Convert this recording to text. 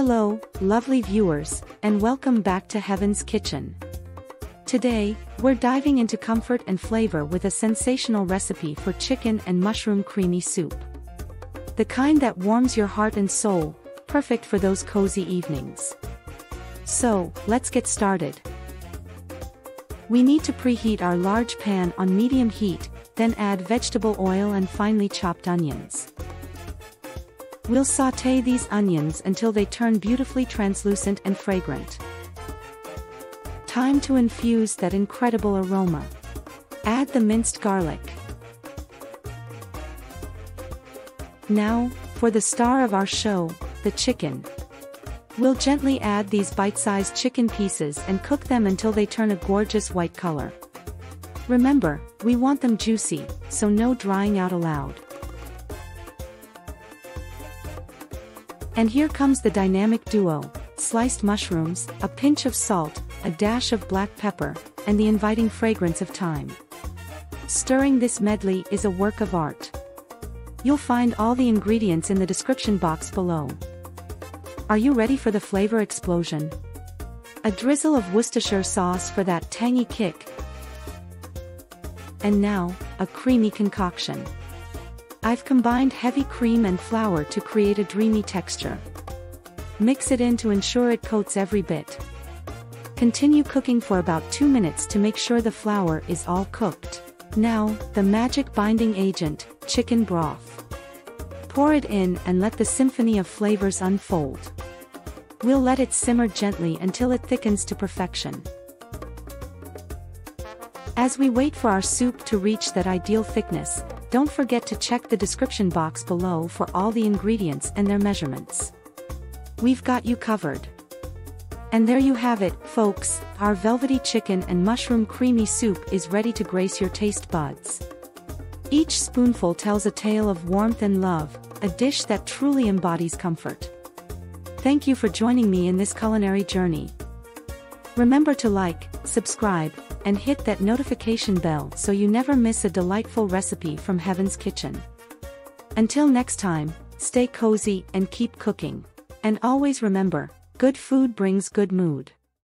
Hello, lovely viewers, and welcome back to Heaven's Kitchen. Today, we're diving into comfort and flavor with a sensational recipe for chicken and mushroom creamy soup. The kind that warms your heart and soul, perfect for those cozy evenings. So, let's get started. We need to preheat our large pan on medium heat, then add vegetable oil and finely chopped onions. We'll sauté these onions until they turn beautifully translucent and fragrant. Time to infuse that incredible aroma. Add the minced garlic. Now, for the star of our show, the chicken. We'll gently add these bite-sized chicken pieces and cook them until they turn a gorgeous white color. Remember, we want them juicy, so no drying out allowed. And here comes the dynamic duo: sliced mushrooms, a pinch of salt, a dash of black pepper, and the inviting fragrance of thyme. Stirring this medley is a work of art. You'll find all the ingredients in the description box below. Are you ready for the flavor explosion? A drizzle of Worcestershire sauce for that tangy kick. And now, a creamy concoction. I've combined heavy cream and flour to create a dreamy texture. Mix it in to ensure it coats every bit. Continue cooking for about 2 minutes to make sure the flour is all cooked. Now, the magic binding agent, chicken broth. Pour it in and let the symphony of flavors unfold. We'll let it simmer gently until it thickens to perfection. As we wait for our soup to reach that ideal thickness, don't forget to check the description box below for all the ingredients and their measurements. We've got you covered. And there you have it, folks, our velvety chicken and mushroom creamy soup is ready to grace your taste buds. Each spoonful tells a tale of warmth and love, a dish that truly embodies comfort. Thank you for joining me in this culinary journey. Remember to like, subscribe, and hit that notification bell so you never miss a delightful recipe from Heaven's Kitchen. Until next time, stay cozy and keep cooking. And always remember, good food brings good mood.